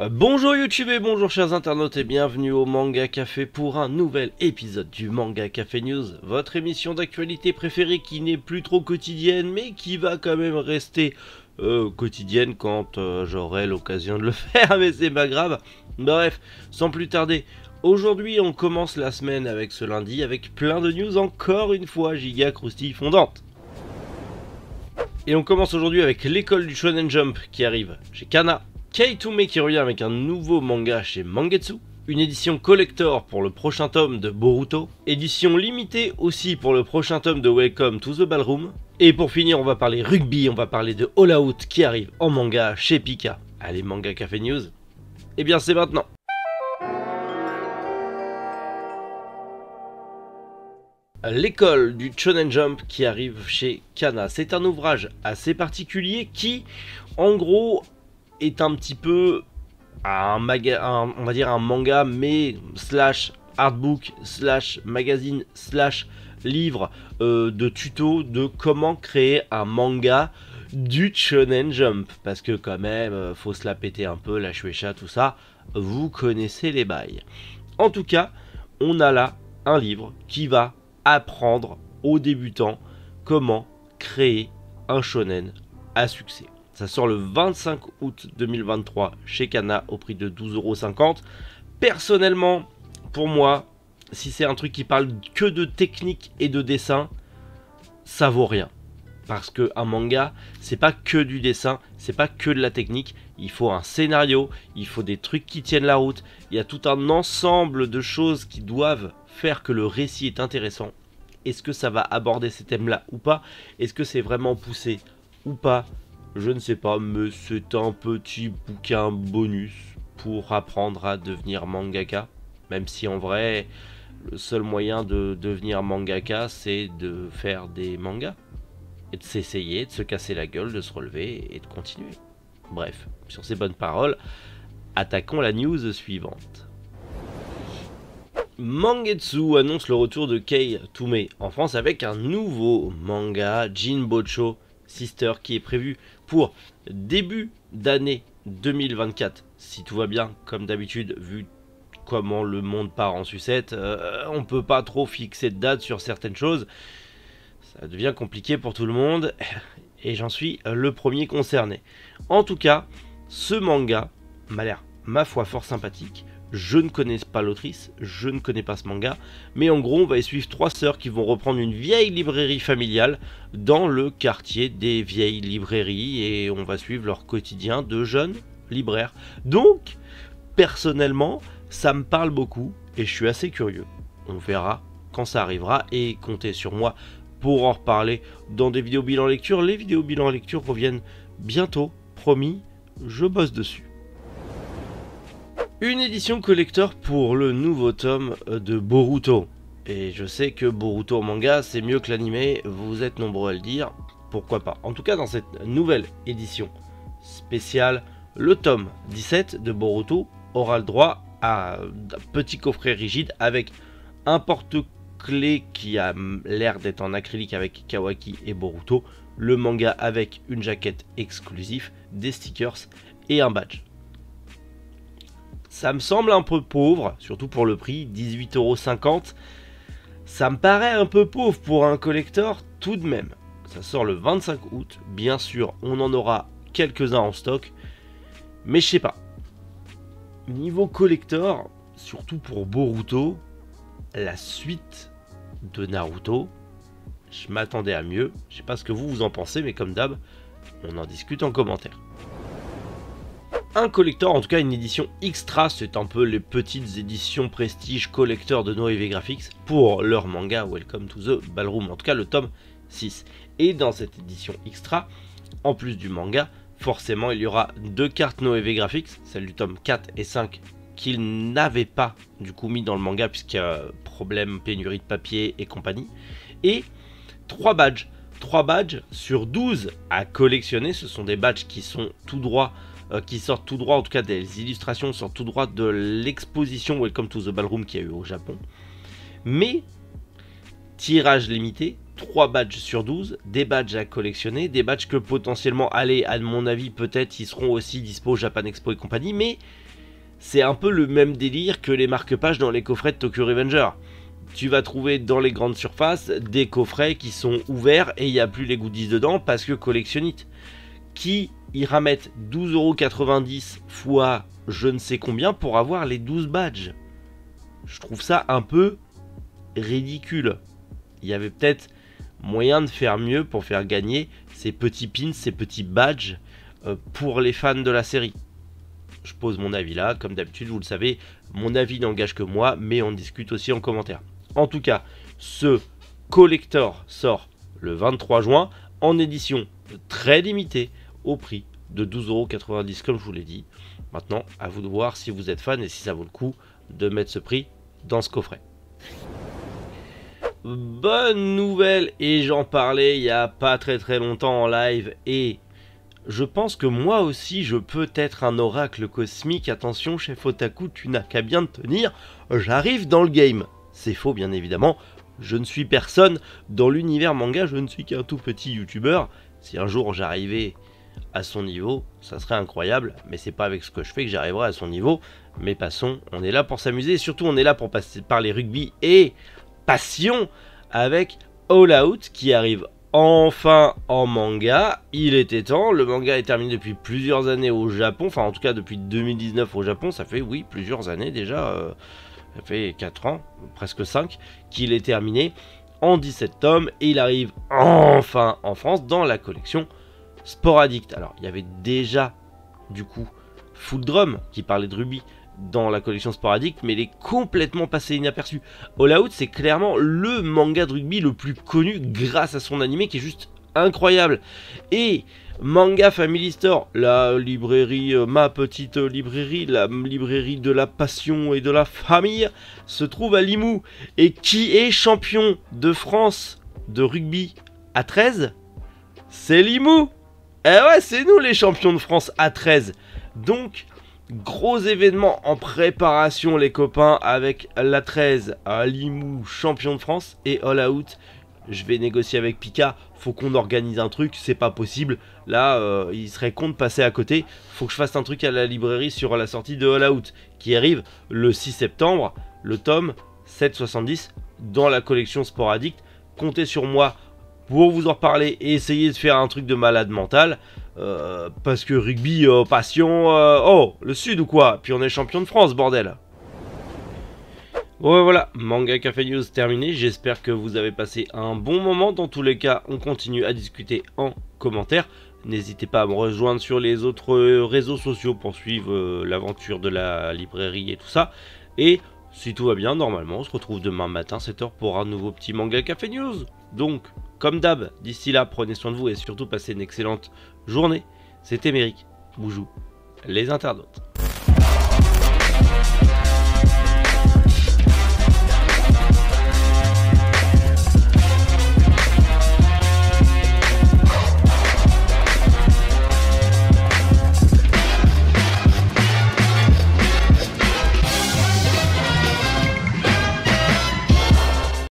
Bonjour YouTube et bonjour chers internautes et bienvenue au Manga Café pour un nouvel épisode du Manga Café News, votre émission d'actualité préférée qui n'est plus trop quotidienne mais qui va quand même rester quotidienne quand j'aurai l'occasion de le faire, mais c'est pas grave. Bref, sans plus tarder, aujourd'hui on commence la semaine avec ce lundi avec plein de news encore une fois giga croustille fondante. Et on commence aujourd'hui avec l'école du Shonen Jump qui arrive chez Kana. Kei Toumé qui revient avec un nouveau manga chez Mangetsu, une édition collector pour le prochain tome de Boruto, édition limitée aussi pour le prochain tome de Welcome to the Ballroom, et pour finir on va parler rugby, on va parler de All Out qui arrive en manga chez Pika. Allez, Manga Café News, et bien c'est maintenant. L'école du Shonen Jump qui arrive chez Kana, c'est un ouvrage assez particulier qui, en gros, est un petit peu on va dire un manga mais slash artbook slash magazine slash livre de tuto de comment créer un manga du Shonen Jump, parce que quand même faut se la péter un peu, la Shueisha, tout ça, vous connaissez les bails. En tout cas, on a là un livre qui va apprendre aux débutants comment créer un shonen à succès. Ça sort le 25 août 2023 chez Kana au prix de 12,50 €. Personnellement, pour moi, si c'est un truc qui parle que de technique et de dessin, ça vaut rien. Parce qu'un manga, c'est pas que du dessin, c'est pas que de la technique. Il faut un scénario, il faut des trucs qui tiennent la route. Il y a tout un ensemble de choses qui doivent faire que le récit est intéressant. Est-ce que ça va aborder ces thèmes-là ou pas? Est-ce que c'est vraiment poussé ou pas? Je ne sais pas, mais c'est un petit bouquin bonus pour apprendre à devenir mangaka. Même si en vrai, le seul moyen de devenir mangaka, c'est de faire des mangas. Et de s'essayer, de se casser la gueule, de se relever et de continuer. Bref, sur ces bonnes paroles, attaquons la news suivante. Mangetsu annonce le retour de Kei Toumé en France avec un nouveau manga, Jinbocho Sister, qui est prévu pour début d'année 2024. Si tout va bien, comme d'habitude, vu comment le monde part en sucette, on peut pas trop fixer de date sur certaines choses. Ça devient compliqué pour tout le monde, et j'en suis le premier concerné. En tout cas, ce manga m'a l'air, ma foi, fort sympathique. Je ne connais pas l'autrice, je ne connais pas ce manga, mais en gros on va y suivre trois sœurs qui vont reprendre une vieille librairie familiale dans le quartier des vieilles librairies, et on va suivre leur quotidien de jeunes libraires. Donc, personnellement, ça me parle beaucoup et je suis assez curieux. On verra quand ça arrivera et comptez sur moi pour en reparler dans des vidéos bilan lecture. Les vidéos bilan lecture reviennent bientôt, promis, je bosse dessus. Une édition collector pour le nouveau tome de Boruto. Et je sais que Boruto en manga c'est mieux que l'anime, vous êtes nombreux à le dire, pourquoi pas. En tout cas dans cette nouvelle édition spéciale, le tome 17 de Boruto aura le droit à un petit coffret rigide avec un porte-clés qui a l'air d'être en acrylique avec Kawaki et Boruto, le manga avec une jaquette exclusive, des stickers et un badge. Ça me semble un peu pauvre, surtout pour le prix, 18,50 €. Ça me paraît un peu pauvre pour un collector tout de même. Ça sort le 25 août, bien sûr, on en aura quelques-uns en stock, mais je sais pas. Niveau collector, surtout pour Boruto, la suite de Naruto, je m'attendais à mieux. Je sais pas ce que vous en pensez, mais comme d'hab, on en discute en commentaire. Un collector, en tout cas une édition extra, c'est un peu les petites éditions prestige collector de Noé Graphics pour leur manga Welcome to the Ballroom, en tout cas le tome 6. Et dans cette édition extra, en plus du manga, forcément il y aura deux cartes Noé Graphics, celle du tome 4 et 5 qu'ils n'avaient pas du coup mis dans le manga puisqu'il y a problème, pénurie de papier et compagnie, et 3 badges. 3 badges sur 12 à collectionner, ce sont des badges qui sont tout droit, qui sortent tout droit, en tout cas des illustrations sortent tout droit de l'exposition Welcome to the Ballroom qu'il y a eu au Japon. Mais, tirage limité, 3 badges sur 12, des badges à collectionner, des badges que potentiellement, allez, à mon avis, peut-être ils seront aussi dispo au Japan Expo et compagnie, mais c'est un peu le même délire que les marque-pages dans les coffrets de Tokyo Revenger. Tu vas trouver dans les grandes surfaces des coffrets qui sont ouverts et il n'y a plus les goodies dedans parce que collectionnite. Qui ira mettre 12,90 € fois je ne sais combien pour avoir les 12 badges? Je trouve ça un peu ridicule. Il y avait peut-être moyen de faire mieux pour faire gagner ces petits pins, ces petits badges pour les fans de la série. Je pose mon avis là, comme d'habitude, vous le savez, mon avis n'engage que moi, mais on discute aussi en commentaire. En tout cas, ce collector sort le 23 juin en édition très limitée au prix de 12,90 € comme je vous l'ai dit. Maintenant, à vous de voir si vous êtes fan et si ça vaut le coup de mettre ce prix dans ce coffret. Bonne nouvelle, et j'en parlais il y a pas très longtemps en live, et je pense que moi aussi je peux être un oracle cosmique. Attention chef Otaku, tu n'as qu'à bien te tenir, j'arrive dans le game. C'est faux bien évidemment, je ne suis personne dans l'univers manga, je ne suis qu'un tout petit youtubeur. Si un jour j'arrivais à son niveau, ça serait incroyable, mais c'est pas avec ce que je fais que j'arriverai à son niveau. Mais passons, on est là pour s'amuser, et surtout on est là pour parler rugby et passion avec All Out qui arrive enfin en manga. Il était temps, le manga est terminé depuis plusieurs années au Japon, enfin en tout cas depuis 2019 au Japon, ça fait oui plusieurs années déjà, ça fait 4 ans, presque 5, qu'il est terminé en 17 tomes et il arrive enfin en France dans la collection Sport Addict. Alors il y avait déjà du coup Full Drum qui parlait de rugby dans la collection Sport Addict, mais il est complètement passé inaperçu. All Out, c'est clairement le manga de rugby le plus connu grâce à son animé qui est juste incroyable. Et Manga Family Store, la librairie, ma petite librairie, la librairie de la passion et de la famille, se trouve à Limoux. Et qui est champion de France de rugby à 13? C'est Limoux. Eh ouais, c'est nous les champions de France à 13. Donc, gros événement en préparation les copains avec la 13 à Limoux, champion de France, et All Out. Je vais négocier avec Pika, faut qu'on organise un truc, c'est pas possible. Là, il serait con de passer à côté. Faut que je fasse un truc à la librairie sur la sortie de All Out, qui arrive le 6 septembre, le tome 770 dans la collection Sport Addict. Comptez sur moi pour vous en reparler et essayer de faire un truc de malade mental. Parce que rugby, passion, oh, le sud ou quoi? Puis on est champion de France, bordel. Bon voilà, Manga Café News terminé, j'espère que vous avez passé un bon moment. Dans tous les cas, on continue à discuter en commentaire. N'hésitez pas à me rejoindre sur les autres réseaux sociaux pour suivre l'aventure de la librairie et tout ça. Et si tout va bien, normalement, on se retrouve demain matin 7 h pour un nouveau petit Manga Café News. Donc, comme d'hab, d'ici là, prenez soin de vous et surtout passez une excellente journée. C'était Méric, Boujou, les internautes.